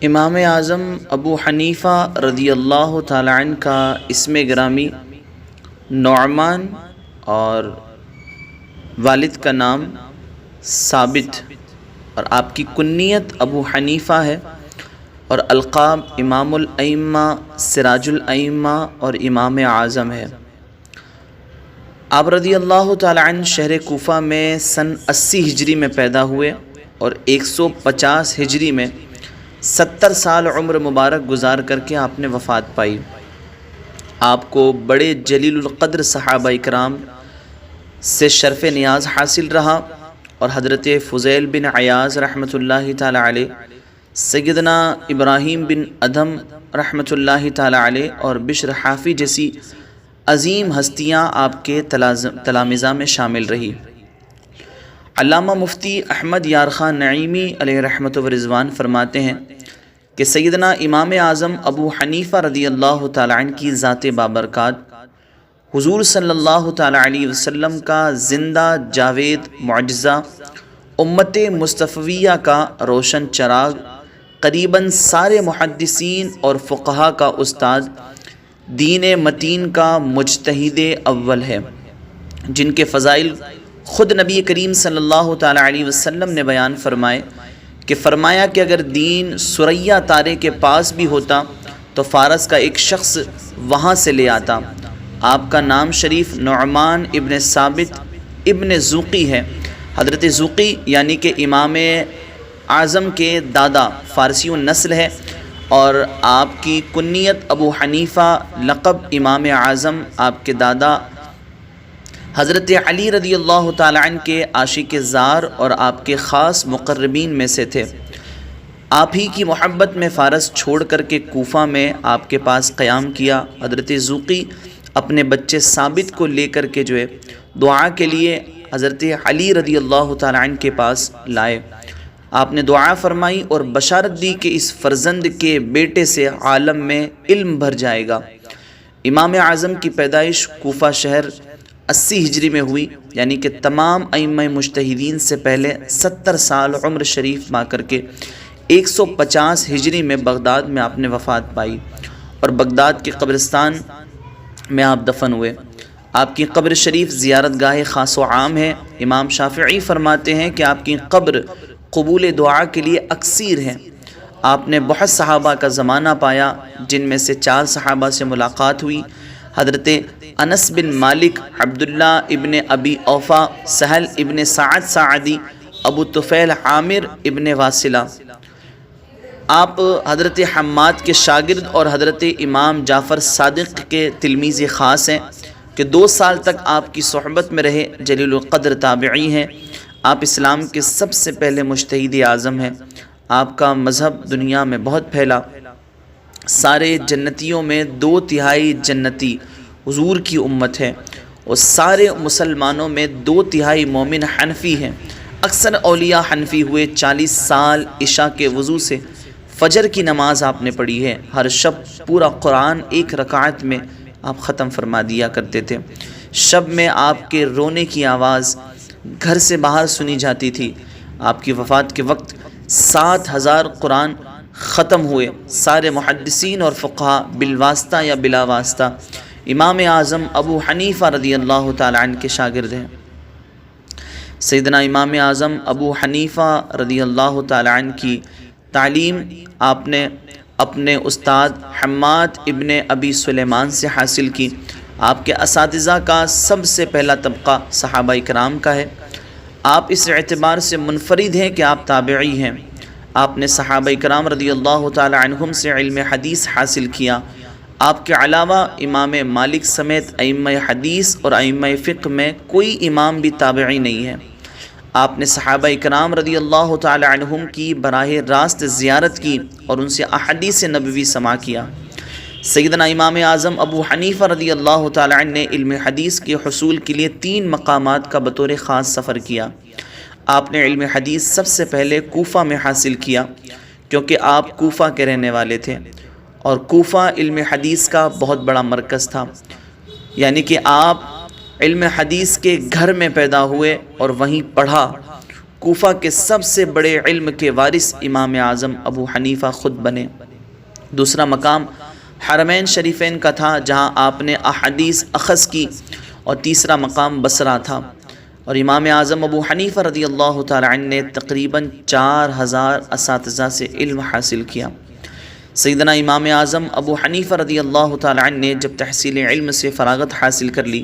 امام اعظم ابو حنیفہ رضی اللہ تعالی عنہ کا اسم گرامی نعمان اور والد کا نام ثابت اور آپ کی کنیت ابو حنیفہ ہے اور القاب امام الائمہ، سراج الائمہ اور امام اعظم ہے۔ آپ رضی اللہ تعالی عنہ شہر کوفہ میں سن 80 ہجری میں پیدا ہوئے اور 150 ہجری میں 70 سال عمر مبارک گزار کر کے آپ نے وفات پائی۔ آپ کو بڑے جلیل القدر صحابہ اکرام سے شرف نیاز حاصل رہا اور حضرت فضیل بن عیاض رحمۃ اللہ تعالی علیہ، سیدنا ابراہیم بن ادھم رحمۃ اللہ تعالی علیہ اور بشر حافی جیسی عظیم ہستیاں آپ کے تلامذہ میں شامل رہی۔ علامہ مفتی احمد یار خان نعیمی علیہ رحمت و رضوان فرماتے ہیں کہ سیدنا امام اعظم ابو حنیفہ رضی اللہ تعالی عنہ کی ذات بابرکات حضور صلی اللہ تعالی علیہ وسلم کا زندہ جاوید معجزہ، امت مصطفیہ کا روشن چراغ، قریباً سارے محدثین اور فقہا کا استاد، دین متین کا مجتہد اول ہے، جن کے فضائل خود نبی کریم صلی اللہ تعالی علیہ وسلم نے بیان فرمایا کہ اگر دین ثریا تارے کے پاس بھی ہوتا تو فارس کا ایک شخص وہاں سے لے آتا۔ آپ کا نام شریف نعمان ابن ثابت ابن زوقی ہے۔ حضرت زوقی یعنی کہ امام اعظم کے دادا فارسی نسل ہے اور آپ کی کنیت ابو حنیفہ، لقب امام اعظم آپ کے دادا حضرت علی رضی اللہ تعالی عنہ کے عاشق زار اور آپ کے خاص مقربین میں سے تھے۔ آپ ہی کی محبت میں فارس چھوڑ کر کے کوفہ میں آپ کے پاس قیام کیا۔ حضرت زوقی اپنے بچے ثابت کو لے کر کے دعا کے لیے حضرت علی رضی اللہ تعالی عنہ کے پاس لائے۔ آپ نے دعا فرمائی اور بشارت دی کہ اس فرزند کے بیٹے سے عالم میں علم بھر جائے گا۔ امام اعظم کی پیدائش کوفہ شہر 80 ہجری میں ہوئی، یعنی کہ تمام ائمہ مجتہدین سے پہلے 70 سال عمر شریف پا کر کے 150 ہجری میں بغداد میں آپ نے وفات پائی اور بغداد کے قبرستان میں آپ دفن ہوئے۔ آپ کی قبر شریف زیارت گاہ خاص و عام ہے۔ امام شافعی فرماتے ہیں کہ آپ کی قبر قبول دعا کے لیے اکثیر ہے۔ آپ نے بہت صحابہ کا زمانہ پایا، جن میں سے 4 صحابہ سے ملاقات ہوئی: حضرت انس بن مالک، عبداللہ ابن ابی اوفا، سہل ابن سعد ساعدی، ابو طفیل عامر ابن واصلہ۔ آپ حضرت حماد کے شاگرد اور حضرت امام جعفر صادق کے تلمیذ خاص ہیں کہ 2 سال تک آپ کی صحبت میں رہے، جلیل القدر تابعی ہیں۔ آپ اسلام کے سب سے پہلے مجتہد اعظم ہیں۔ آپ کا مذہب دنیا میں بہت پھیلا۔ سارے جنتیوں میں 2/3 جنتی حضور کی امت ہے اور سارے مسلمانوں میں 2/3 مومن حنفی ہیں۔ اکثر اولیاء حنفی ہوئے۔ 40 سال عشاء کے وضو سے فجر کی نماز آپ نے پڑھی ہے۔ ہر شب پورا قرآن 1 رکعت میں آپ ختم فرما دیا کرتے تھے۔ شب میں آپ کے رونے کی آواز گھر سے باہر سنی جاتی تھی۔ آپ کی وفات کے وقت 7000 قرآن ختم ہوئے۔ سارے محدثین اور فقہا بالواسطہ یا بلا واسطہ امام اعظم ابو حنیفہ رضی اللہ تعالی عنہ کے شاگرد ہیں۔ سیدنا امام اعظم ابو حنیفہ رضی اللہ تعالی عنہ کی تعلیم آپ نے اپنے استاد حماد ابن ابی سلیمان سے حاصل کی۔ آپ کے اساتذہ کا سب سے پہلا طبقہ صحابہ اکرام کا ہے۔ آپ اس اعتبار سے منفرد ہیں کہ آپ تابعی ہیں۔ آپ نے صحابہ اکرام رضی اللہ تعالی عنہم سے علم حدیث حاصل کیا۔ آپ کے علاوہ امام مالک سمیت ائمہ حدیث اور ائمہ فقہ میں کوئی امام بھی تابعی نہیں ہے۔ آپ نے صحابہ اکرام رضی اللہ تعالی عنہم کی براہ راست زیارت کی اور ان سے احادیث نبوی سماع کیا۔ سیدنا امام اعظم ابو حنیفہ رضی اللہ تعالی عنہ نے علم حدیث کے حصول کے لیے 3 مقامات کا بطور خاص سفر کیا۔ آپ نے علم حدیث سب سے پہلے کوفہ میں حاصل کیا، کیونکہ آپ کوفہ کے رہنے والے تھے اور کوفہ علم حدیث کا بہت بڑا مرکز تھا، یعنی کہ آپ علم حدیث کے گھر میں پیدا ہوئے اور وہیں پڑھا کوفہ کے سب سے بڑے علم کے وارث امام اعظم ابو حنیفہ خود بنے۔ دوسرا مقام حرمین شریفین کا تھا جہاں آپ نے احادیث اخذ کی، اور تیسرا مقام بصرہ تھا، اور امام اعظم ابو حنیفہ رضی اللہ تعالی عنہ نے تقریباً 4000 اساتذہ سے علم حاصل کیا۔ سیدنا امام اعظم ابو حنیفہ رضی اللہ تعالی عنہ نے جب تحصیل علم سے فراغت حاصل کر لی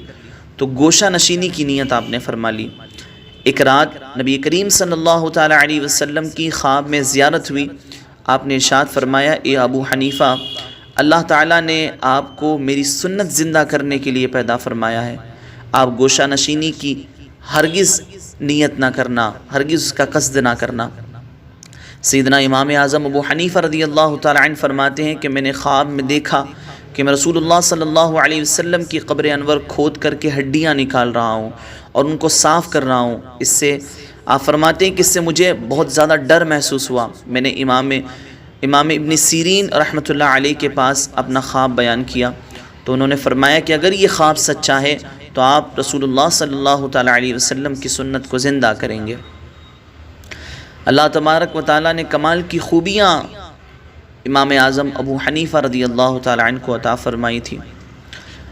تو گوشہ نشینی کی نیت آپ نے فرما لی۔ ایک رات نبی کریم صلی اللہ تعالی علیہ وسلم کی خواب میں زیارت ہوئی۔ آپ نے ارشاد فرمایا، اے ابو حنیفہ، اللہ تعالیٰ نے آپ کو میری سنت زندہ کرنے کے لیے پیدا فرمایا ہے، آپ گوشہ نشینی کی ہرگز نیت نہ کرنا، ہرگز اس کا قصد نہ کرنا۔ سیدنا امام اعظم ابو حنیفہ رضی اللہ تعالی عنہ فرماتے ہیں کہ میں نے خواب میں دیکھا کہ میں رسول اللہ صلی اللہ علیہ وسلم کی قبر انور کھود کر کے ہڈیاں نکال رہا ہوں اور ان کو صاف کر رہا ہوں۔ اس سے آپ فرماتے ہیں کہ اس سے مجھے بہت زیادہ ڈر محسوس ہوا۔ میں نے امام ابن سیرین رحمۃ اللہ علیہ کے پاس اپنا خواب بیان کیا تو انہوں نے فرمایا کہ اگر یہ خواب سچا ہے تو آپ رسول اللہ صلی اللہ تعالی علیہ وسلم کی سنت کو زندہ کریں گے۔ اللہ تبارک و تعالیٰ نے کمال کی خوبیاں امام اعظم ابو حنیفہ رضی اللہ تعالی عنہ کو عطا فرمائی تھی۔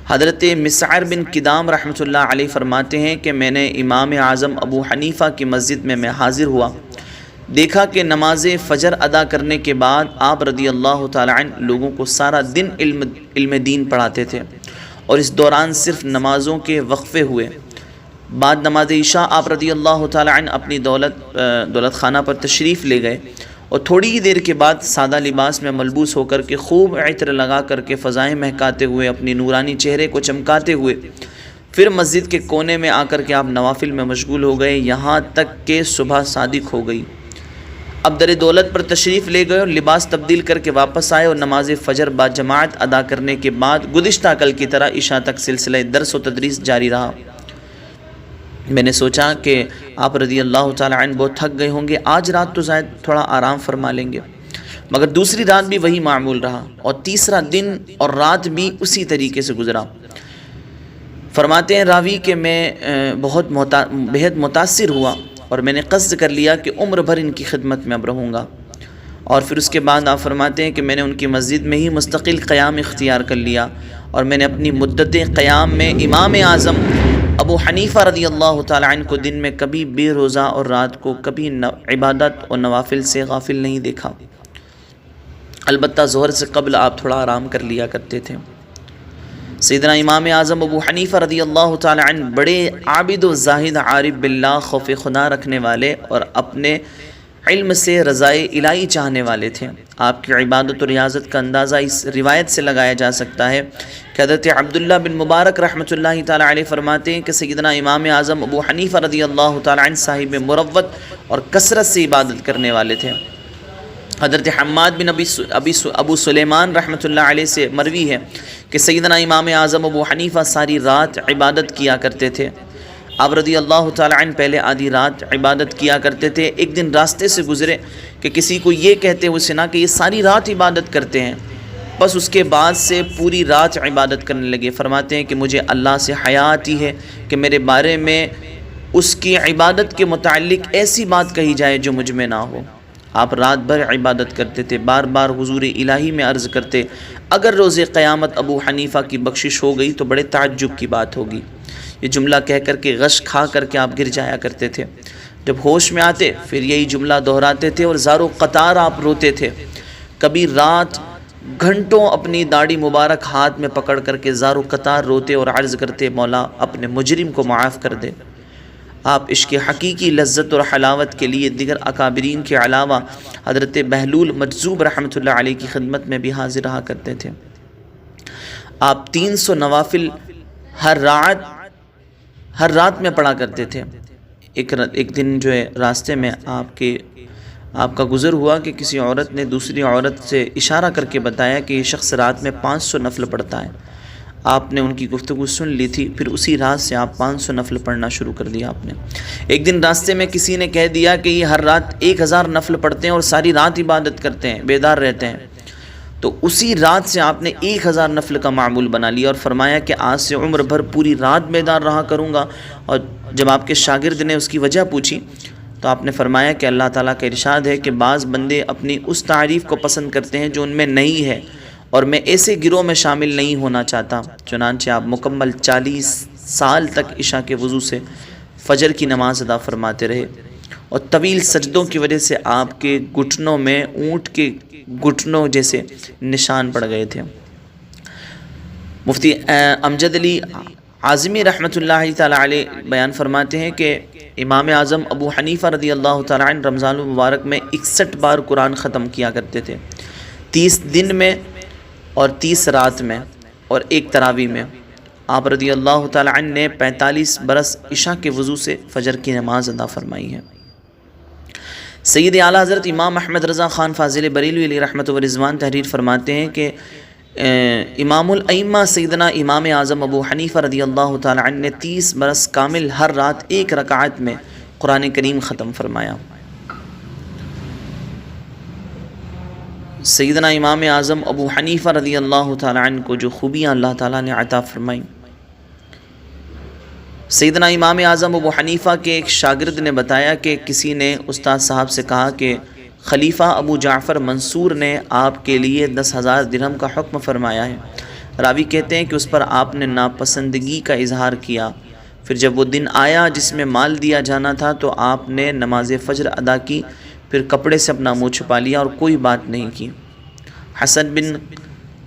حضرت مسعر بن کدام رحمۃ اللہ علیہ فرماتے ہیں کہ میں نے امام اعظم ابو حنیفہ کی مسجد میں حاضر ہوا، دیکھا کہ نماز فجر ادا کرنے کے بعد آپ رضی اللہ تعالی عنہ لوگوں کو سارا دن علم دین پڑھاتے تھے، اور اس دوران صرف نمازوں کے وقفے ہوئے۔ بعد نماز عشاء آپ رضی اللہ تعالی عنہ اپنی دولت خانہ پر تشریف لے گئے، اور تھوڑی ہی دیر کے بعد سادہ لباس میں ملبوس ہو کر کے خوب عطر لگا کر کے فضائیں مہکاتے ہوئے اپنی نورانی چہرے کو چمکاتے ہوئے پھر مسجد کے کونے میں آ کر کے آپ نوافل میں مشغول ہو گئے، یہاں تک کہ صبح صادق ہو گئی۔ اب در دولت پر تشریف لے گئے اور لباس تبدیل کر کے واپس آئے، اور نماز فجر با جماعت ادا کرنے کے بعد گزشتہ کل کی طرح عشاء تک سلسلہ درس و تدریس جاری رہا۔ میں نے سوچا کہ آپ رضی اللہ تعالی عنہ بہت تھک گئے ہوں گے، آج رات تو زائد تھوڑا آرام فرما لیں گے، مگر دوسری رات بھی وہی معمول رہا، اور تیسرا دن اور رات بھی اسی طریقے سے گزرا۔ فرماتے ہیں راوی کہ میں بہت متاثر ہوا، اور میں نے قصد کر لیا کہ عمر بھر ان کی خدمت میں اب رہوں گا۔ اور پھر اس کے بعد آپ فرماتے ہیں کہ میں نے ان کی مسجد میں ہی مستقل قیام اختیار کر لیا، اور میں نے اپنی مدت قیام میں امام اعظم ابو حنیفہ رضی اللہ تعالی عنہ کو دن میں کبھی بے روزہ اور رات کو کبھی عبادت اور نوافل سے غافل نہیں دیکھا۔ البتہ ظہر سے قبل آپ تھوڑا آرام کر لیا کرتے تھے۔ سیدنا امام اعظم ابو حنیفہ رضی اللہ تعالی عنہ بڑے عابد و زاہد، عارف باللہ، خوف خدا رکھنے والے اور اپنے علم سے رضائے الہی چاہنے والے تھے۔ آپ کی عبادت و ریاضت کا اندازہ اس روایت سے لگایا جا سکتا ہے کہ حضرت عبداللہ بن مبارک رحمۃ اللہ تعالی علیہ فرماتے ہیں کہ سیدنا امام اعظم ابو حنیفہ رضی اللہ تعالی عنہ صاحب مروت اور کثرت سے عبادت کرنے والے تھے۔ حضرت حماد بن ابو سلیمان رحمۃ اللہ علیہ سے مروی ہے کہ سیدنا امام اعظم ابو حنیفہ ساری رات عبادت کیا کرتے تھے۔ آپ رضی اللہ تعالی عنہ پہلے آدھی رات عبادت کیا کرتے تھے۔ ایک دن راستے سے گزرے کہ کسی کو یہ کہتے ہوئے سنا کہ یہ ساری رات عبادت کرتے ہیں، بس اس کے بعد سے پوری رات عبادت کرنے لگے۔ فرماتے ہیں کہ مجھے اللہ سے حیا آتی ہے کہ میرے بارے میں اس کی عبادت کے متعلق ایسی بات کہی جائے جو مجھ میں نہ ہو۔ آپ رات بھر عبادت کرتے تھے، بار بار حضور الہی میں عرض کرتے، اگر روز قیامت ابو حنیفہ کی بخشش ہو گئی تو بڑے تعجب کی بات ہوگی۔ یہ جملہ کہہ کر کے غش کھا کر کے آپ گر جایا کرتے تھے۔ جب ہوش میں آتے پھر یہی جملہ دہراتے تھے، اور زارو قطار آپ روتے تھے۔ کبھی رات گھنٹوں اپنی داڑھی مبارک ہاتھ میں پکڑ کر کے زارو قطار روتے اور عرض کرتے، مولا اپنے مجرم کو معاف کر دے۔ آپ عشق حقیقی لذت اور حلاوت کے لیے دیگر اکابرین کے علاوہ حضرت بہلول مجذوب رحمۃ اللہ علیہ کی خدمت میں بھی حاضر رہا کرتے تھے۔ آپ 300 نوافل ہر رات میں پڑھا کرتے تھے۔ ایک دن جو ہے راستے میں آپ کا گزر ہوا کہ کسی عورت نے دوسری عورت سے اشارہ کر کے بتایا کہ یہ شخص رات میں 500 نفل پڑھتا ہے۔ آپ نے ان کی گفتگو سن لی تھی، پھر اسی رات سے آپ 500 نفل پڑھنا شروع کر دیا آپ نے۔ ایک دن راستے میں کسی نے کہہ دیا کہ یہ ہر رات 1000 نفل پڑھتے ہیں اور ساری رات عبادت کرتے ہیں، بیدار رہتے ہیں۔ تو اسی رات سے آپ نے 1000 نفل کا معمول بنا لیا اور فرمایا کہ آج سے عمر بھر پوری رات بیدار رہا کروں گا۔ اور جب آپ کے شاگرد نے اس کی وجہ پوچھی تو آپ نے فرمایا کہ اللہ تعالیٰ کا ارشاد ہے کہ بعض بندے اپنی اس تعریف کو پسند کرتے ہیں جو ان میں نہیں ہے، اور میں ایسے گروہ میں شامل نہیں ہونا چاہتا۔ چنانچہ آپ مکمل 40 سال تک عشاء کے وضو سے فجر کی نماز ادا فرماتے رہے، اور طویل سجدوں کی وجہ سے آپ کے گھٹنوں میں اونٹ کے گھٹنوں جیسے نشان پڑ گئے تھے۔ مفتی امجد علی اعظمی رحمۃ اللہ تعالیٰ علیہ بیان فرماتے ہیں کہ امام اعظم ابو حنیفہ رضی اللہ تعالیٰ عنہ رمضان المبارک میں 61 بار قرآن ختم کیا کرتے تھے، 30 دن میں اور 30 رات میں اور ایک تراویح میں۔ آپ رضی اللہ تعالیٰ عنہ نے 45 برس عشاء کے وضو سے فجر کی نماز ادا فرمائی ہے۔ سید اعلیٰ حضرت امام احمد رضا خان فاضل بریلوی علیہ رحمۃ و رضوان تحریر فرماتے ہیں کہ امام الائمہ سیدنا امام اعظم ابو حنیفہ رضی اللہ تعالیٰ عنہ نے 30 برس کامل ہر رات ایک رکعت میں قرآن کریم ختم فرمایا۔ سیدنا امام اعظم ابو حنیفہ رضی اللہ تعالیٰ عنہ کو جو خوبیاں اللہ تعالیٰ نے عطا فرمائیں، سیدنا امام اعظم ابو حنیفہ کے ایک شاگرد نے بتایا کہ کسی نے استاد صاحب سے کہا کہ خلیفہ ابو جعفر منصور نے آپ کے لیے 10,000 درہم کا حکم فرمایا ہے۔ راوی کہتے ہیں کہ اس پر آپ نے ناپسندگی کا اظہار کیا۔ پھر جب وہ دن آیا جس میں مال دیا جانا تھا تو آپ نے نماز فجر ادا کی، پھر کپڑے سے اپنا منہ چھپا لیا اور کوئی بات نہیں کی۔ حسن بن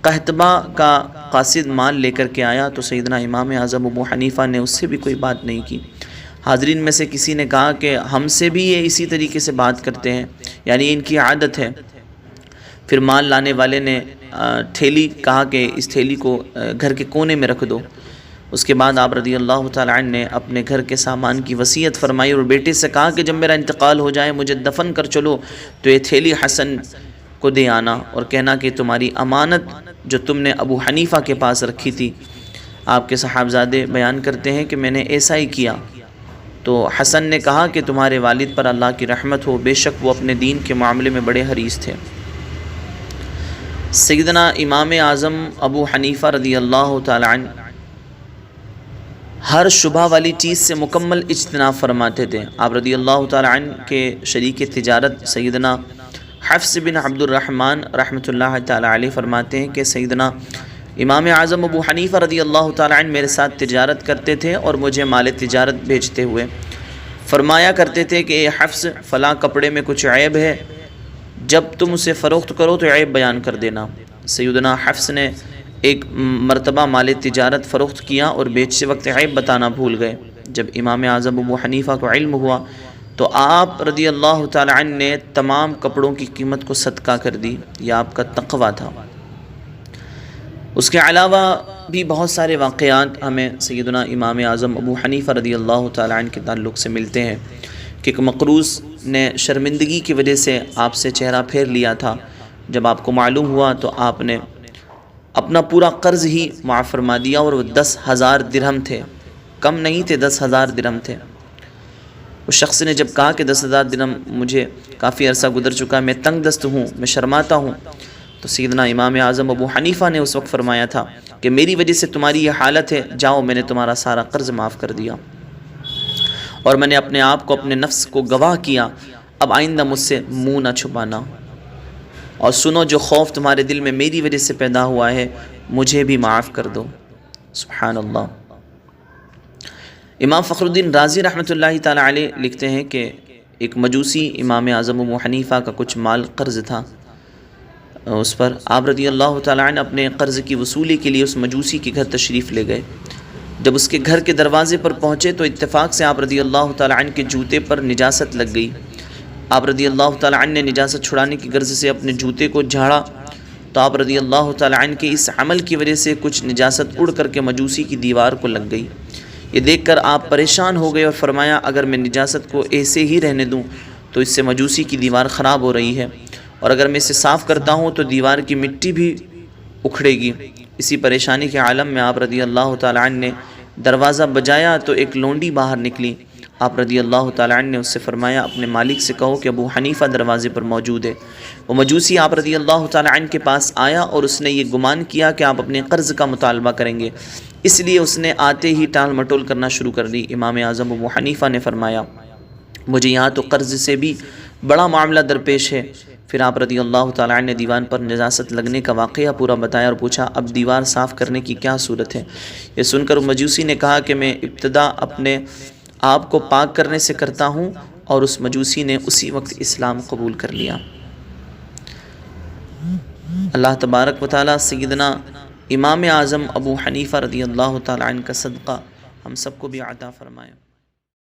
قحطبہ کا قاصد مال لے کر کے آیا تو سیدنا امام اعظم ابو حنیفہ نے اس سے بھی کوئی بات نہیں کی۔ حاضرین میں سے کسی نے کہا کہ ہم سے بھی یہ اسی طریقے سے بات کرتے ہیں، یعنی ان کی عادت ہے۔ پھر مال لانے والے نے تھیلی کہا کہ اس تھیلی کو گھر کے کونے میں رکھ دو۔ اس کے بعد آپ رضی اللہ تعالیٰ عنہ نے اپنے گھر کے سامان کی وصیت فرمائی اور بیٹے سے کہا کہ جب میرا انتقال ہو جائے مجھے دفن کر چلو تو یہ تھیلی حسن کو دے آنا اور کہنا کہ تمہاری امانت جو تم نے ابو حنیفہ کے پاس رکھی تھی۔ آپ کے صاحبزادے بیان کرتے ہیں کہ میں نے ایسا ہی کیا۔ تو حسن نے کہا کہ تمہارے والد پر اللہ کی رحمت ہو، بے شک وہ اپنے دین کے معاملے میں بڑے حریص تھے۔ سیدنا امام اعظم ابو حنیفہ رضی اللہ تعالی عنہ ہر شبہ والی چیز سے مکمل اجتناب فرماتے تھے۔ آپ رضی اللہ تعالی عنہ کے شریک تجارت سیدنا حفص بن عبد الرحمن رحمۃ اللہ تعالی علیہ فرماتے ہیں کہ سیدنا امام اعظم ابو حنیفہ رضی اللہ تعالی عنہ میرے ساتھ تجارت کرتے تھے اور مجھے مال تجارت بھیجتے ہوئے فرمایا کرتے تھے کہ اے حفص، فلاں کپڑے میں کچھ عیب ہے، جب تم اسے فروخت کرو تو عیب بیان کر دینا۔ سیدنا حفص نے ایک مرتبہ مال تجارت فروخت کیا اور بیچتے وقت عیب بتانا بھول گئے۔ جب امام اعظم ابو حنیفہ کو علم ہوا تو آپ رضی اللہ تعالی عنہ نے تمام کپڑوں کی قیمت کو صدقہ کر دی۔ یہ آپ کا تقویٰ تھا۔ اس کے علاوہ بھی بہت سارے واقعات ہمیں سیدنا امام اعظم ابو حنیفہ رضی اللہ تعالی عنہ کے تعلق سے ملتے ہیں کہ ایک مقروض نے شرمندگی کی وجہ سے آپ سے چہرہ پھیر لیا تھا۔ جب آپ کو معلوم ہوا تو آپ نے اپنا پورا قرض ہی معاف فرما دیا، اور وہ 10,000 درہم تھے، کم نہیں تھے، 10,000 درہم تھے۔ اس شخص نے جب کہا کہ 10,000 درہم مجھے کافی عرصہ گزر چکا ہے، میں تنگ دست ہوں، میں شرماتا ہوں، تو سیدنا امام اعظم ابو حنیفہ نے اس وقت فرمایا تھا کہ میری وجہ سے تمہاری یہ حالت ہے، جاؤ میں نے تمہارا سارا قرض معاف کر دیا، اور میں نے اپنے آپ کو، اپنے نفس کو گواہ کیا، اب آئندہ مجھ سے منہ نہ چھپانا، اور سنو جو خوف تمہارے دل میں میری وجہ سے پیدا ہوا ہے مجھے بھی معاف کر دو۔ سبحان اللہ۔ امام فخر الدین رازی رحمۃ اللہ تعالی علیہ لکھتے ہیں کہ ایک مجوسی امام اعظم ابو حنیفہ کا کچھ مال قرض تھا اس پر۔ آپ رضی اللہ تعالیٰ عنہ اپنے قرض کی وصولی کے لیے اس مجوسی کے گھر تشریف لے گئے۔ جب اس کے گھر کے دروازے پر پہنچے تو اتفاق سے آپ رضی اللہ تعالیٰ عنہ کے جوتے پر نجاست لگ گئی۔ آپ رضی اللہ تعالیٰ عنہ نے نجاست چھڑانے کی غرض سے اپنے جوتے کو جھاڑا تو آپ رضی اللہ تعالیٰ عنہ کے اس عمل کی وجہ سے کچھ نجاست اڑ کر کے مجوسی کی دیوار کو لگ گئی۔ یہ دیکھ کر آپ پریشان ہو گئے اور فرمایا اگر میں نجاست کو ایسے ہی رہنے دوں تو اس سے مجوسی کی دیوار خراب ہو رہی ہے، اور اگر میں اسے صاف کرتا ہوں تو دیوار کی مٹی بھی اکھڑے گی۔ اسی پریشانی کے عالم میں آپ رضی اللہ تعالیٰ عنہ نے دروازہ بجایا تو ایک لونڈی باہر نکلی۔ آپ رضی اللہ تعالیٰ عنہ نے اس سے فرمایا اپنے مالک سے کہو کہ ابو حنیفہ دروازے پر موجود ہے۔ وہ مجوسی آپ رضی اللہ تعالیٰ عنہ کے پاس آیا اور اس نے یہ گمان کیا کہ آپ اپنے قرض کا مطالبہ کریں گے، اس لیے اس نے آتے ہی ٹال مٹول کرنا شروع کر دی۔ امام اعظم ابو حنیفہ نے فرمایا مجھے یہاں تو قرض سے بھی بڑا معاملہ درپیش ہے۔ پھر آپ رضی اللہ تعالیٰ عنہ نے دیوان پر نجاست لگنے کا واقعہ پورا بتایا اور پوچھا اب دیوار صاف کرنے کی کیا صورت ہے؟ یہ سن کر مجوسی نے کہا کہ میں ابتدا اپنے آپ کو پاک کرنے سے کرتا ہوں، اور اس مجوسی نے اسی وقت اسلام قبول کر لیا۔ اللہ تبارک و تعالیٰ سیدنا امام اعظم ابو حنیفہ رضی اللہ تعالیٰ عنہ کا صدقہ ہم سب کو بھی عطا فرمائے۔